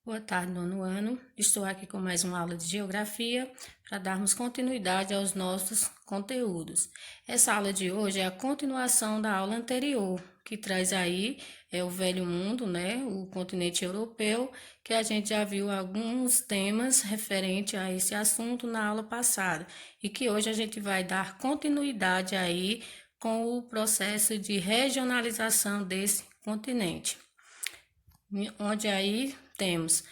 Boa tarde, nono ano. Estou aqui com mais uma aula de Geografia para darmos continuidade aos nossos conteúdos. Essa aula de hoje é a continuação da aula anterior, que traz aí o Velho Mundo, né, o continente europeu, que a gente já viu alguns temas referentes a esse assunto na aula passada e que hoje a gente vai dar continuidade aí com o processo de regionalização desse continente, onde aí temos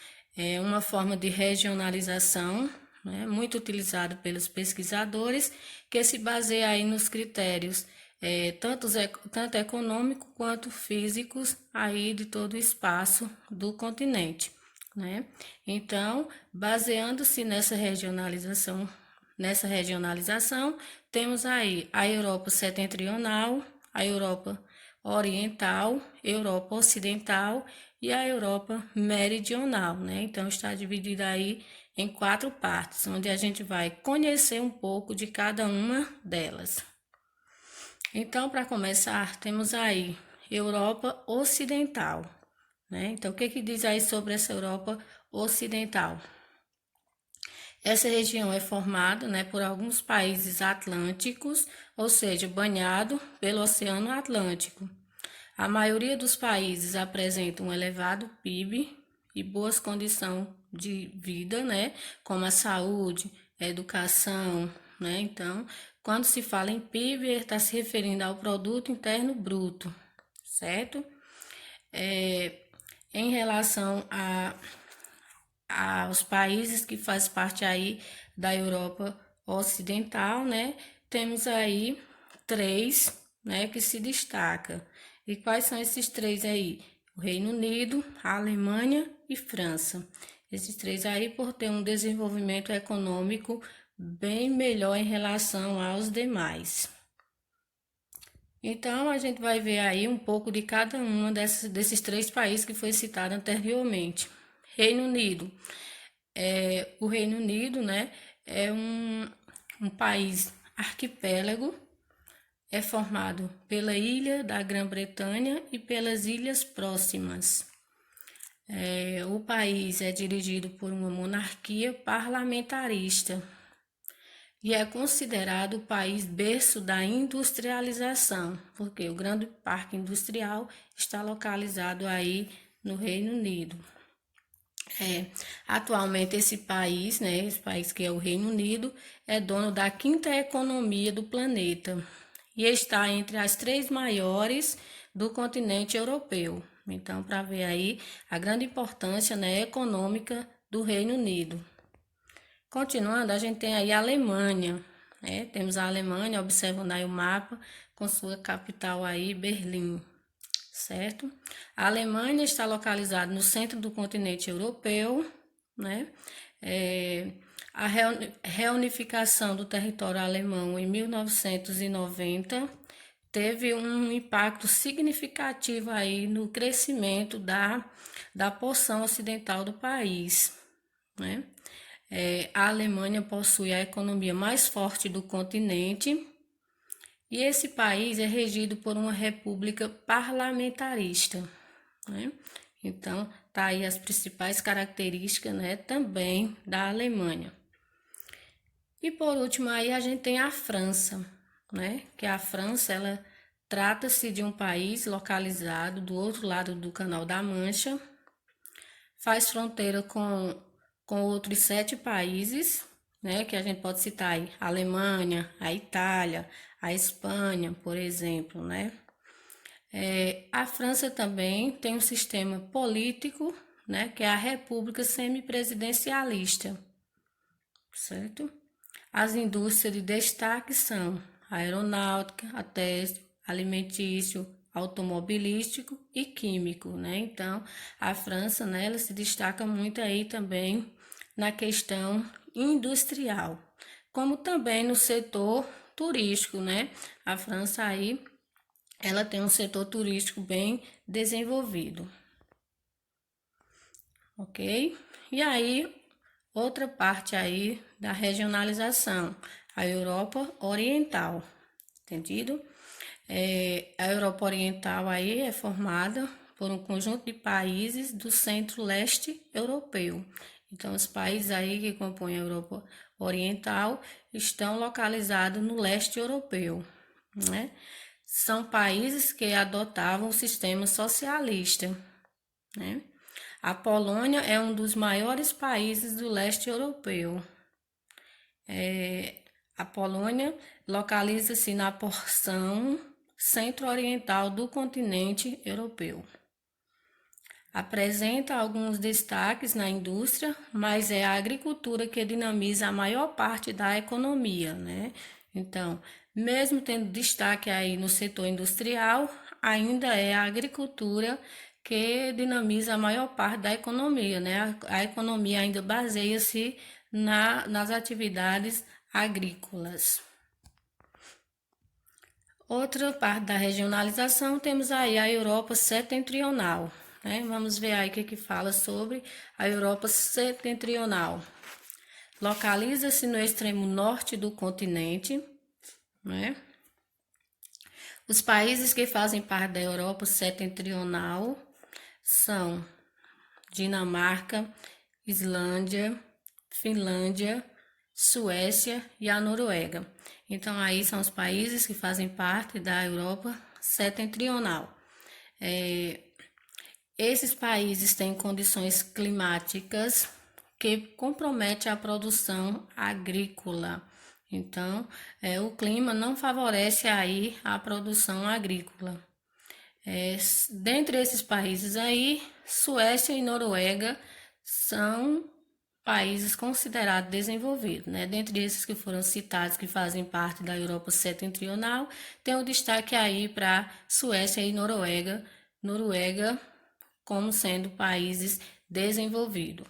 uma forma de regionalização, né, muito utilizada pelos pesquisadores, que se baseia aí nos critérios tanto econômicos quanto físicos aí de todo o espaço do continente, né? Então, baseando-se nessa regionalização, temos aí a Europa setentrional, a Europa oriental, Europa ocidental e a Europa meridional, né? Então está dividida aí em 4 partes, onde a gente vai conhecer um pouco de cada uma delas. Então, para começar, temos aí Europa ocidental, né? Então, o que diz aí sobre essa Europa ocidental? Essa região é formada, né, por alguns países atlânticos, ou seja, banhado pelo Oceano Atlântico. A maioria dos países apresenta um elevado PIB e boas condições de vida, né, como a saúde, a educação, né? Então, quando se fala em PIB, ele está se referindo ao Produto Interno Bruto, certo? Em relação aos países que fazem parte aí da Europa Ocidental, né? Temos aí 3, né, que se destaca. E quais são esses 3 aí? O Reino Unido, a Alemanha e França. Esses 3 aí por ter um desenvolvimento econômico bem melhor em relação aos demais. Então, a gente vai ver aí um pouco de cada um desses 3 países que foi citado anteriormente. Reino Unido. O Reino Unido, né, é um país arquipélago, é formado pela ilha da Grã-Bretanha e pelas ilhas próximas. O país é dirigido por uma monarquia parlamentarista e é considerado o país berço da industrialização, porque o grande parque industrial está localizado aí no Reino Unido. Atualmente esse país, né, esse país que é o Reino Unido, é dono da 5ª economia do planeta e está entre as 3 maiores do continente europeu. Então, para ver aí a grande importância, né, econômica do Reino Unido. Continuando, a gente tem aí a Alemanha, né? Temos a Alemanha, observando aí o mapa, com sua capital aí, Berlim, certo? A Alemanha está localizada no centro do continente europeu, né? A reunificação do território alemão em 1990 teve um impacto significativo aí no crescimento da porção ocidental do país, né? A Alemanha possui a economia mais forte do continente e esse país é regido por uma república parlamentarista, né? Então, tá aí as principais características, né, também da Alemanha. E por último aí a gente tem a França, né? Que a França, ela trata-se de um país localizado do outro lado do Canal da Mancha, faz fronteira com outros 7 países, né? Que a gente pode citar aí, a Alemanha, a Itália, a Espanha, por exemplo, né? A França também tem um sistema político, né? Que é a República Semipresidencialista, certo? As indústrias de destaque são a aeronáutica, a têxtil, alimentício, automobilístico e químico, né? Então, a França, né, ela se destaca muito aí também na questão industrial, como também no setor turístico, né? A França aí, ela tem um setor turístico bem desenvolvido, ok? E aí, outra parte aí da regionalização, a Europa Oriental, entendido? A Europa Oriental aí é formada por um conjunto de países do centro-leste europeu. Então, os países aí que compõem a Europa Oriental estão localizados no leste europeu, né? São países que adotavam o sistema socialista, né? A Polônia é um dos maiores países do leste europeu. A Polônia localiza-se na porção centro-oriental do continente europeu. Apresenta alguns destaques na indústria, mas é a agricultura que dinamiza a maior parte da economia, né? Então, mesmo tendo destaque aí no setor industrial, ainda é a agricultura que dinamiza a maior parte da economia, né? A economia ainda baseia-se nas atividades agrícolas. Outra parte da regionalização, temos aí a Europa setentrional, né? Vamos ver aí o que fala sobre a Europa setentrional. Localiza-se no extremo norte do continente, né? Os países que fazem parte da Europa setentrional são Dinamarca, Islândia, Finlândia, Suécia e a Noruega. Então, aí são os países que fazem parte da Europa setentrional. Esses países têm condições climáticas que comprometem a produção agrícola. Então, o clima não favorece aí a produção agrícola. Dentre esses países aí, Suécia e Noruega são países considerados desenvolvidos, né? Dentre esses que foram citados, que fazem parte da Europa setentrional, tem o destaque aí para Suécia e Noruega como sendo países desenvolvidos.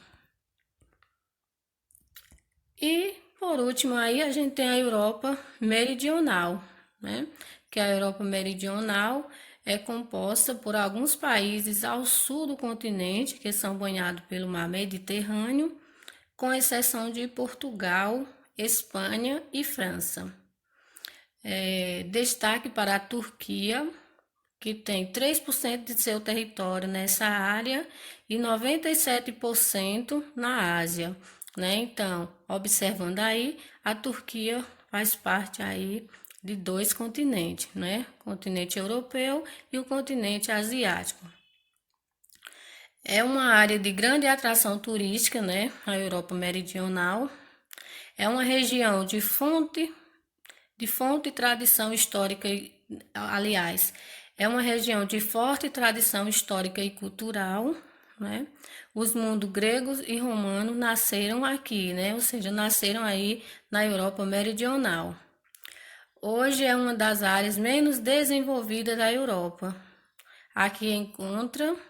E, por último, aí a gente tem a Europa meridional, né? Que a Europa meridional é composta por alguns países ao sul do continente, que são banhados pelo mar Mediterrâneo, com exceção de Portugal, Espanha e França. Destaque para a Turquia, que tem 3% de seu território nessa área e 97% na Ásia, né? Então, observando aí, a Turquia faz parte aí de dois continentes, né? O continente europeu e o continente asiático. É uma área de grande atração turística, né? A Europa meridional. É uma região de fonte e tradição histórica, aliás, é uma região de forte tradição histórica e cultural, né? Os mundos gregos e romanos nasceram aqui, né? Ou seja, nasceram aí na Europa meridional. Hoje é uma das áreas menos desenvolvidas da Europa. Aqui encontra-se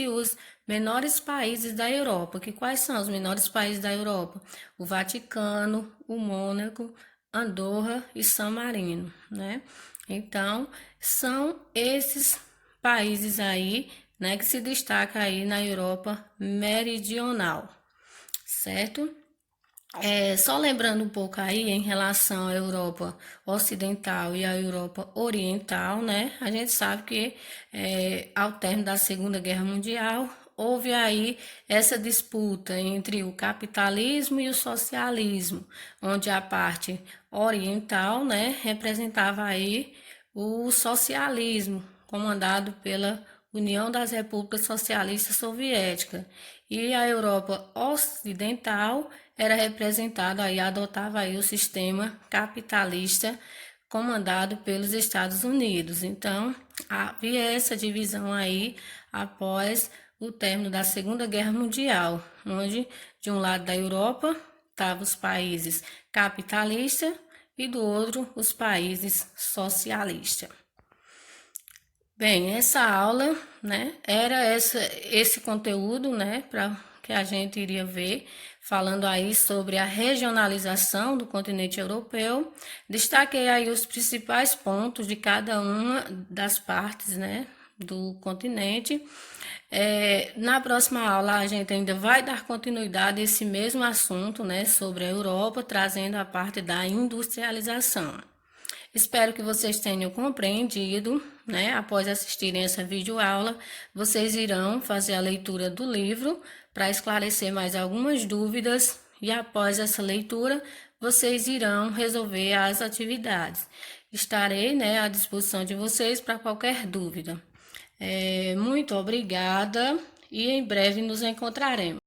os menores países da Europa. Quais são os menores países da Europa? O Vaticano, o Mônaco, Andorra e San Marino, né? Então, são esses países aí, né, que se destacam aí na Europa meridional, certo? Só lembrando um pouco aí em relação à Europa Ocidental e à Europa Oriental, né? A gente sabe que ao término da Segunda Guerra Mundial houve aí essa disputa entre o capitalismo e o socialismo, onde a parte oriental, né, representava aí o socialismo, comandado pela União das Repúblicas Socialistas Soviéticas, e a Europa Ocidental era representada aí, adotava aí o sistema capitalista comandado pelos Estados Unidos. Então, havia essa divisão aí após o término da Segunda Guerra Mundial, onde de um lado da Europa estavam os países capitalistas e do outro os países socialistas. Bem, essa aula, né, era esse conteúdo, né, para que a gente iria ver, falando aí sobre a regionalização do continente europeu. Destaquei aí os principais pontos de cada uma das partes, né, do continente. Na próxima aula a gente ainda vai dar continuidade a esse mesmo assunto, né, sobre a Europa, trazendo a parte da industrialização. Espero que vocês tenham compreendido, né? Após assistirem essa videoaula, vocês irão fazer a leitura do livro para esclarecer mais algumas dúvidas e após essa leitura, vocês irão resolver as atividades. Estarei, né, à disposição de vocês para qualquer dúvida. Muito obrigada e em breve nos encontraremos.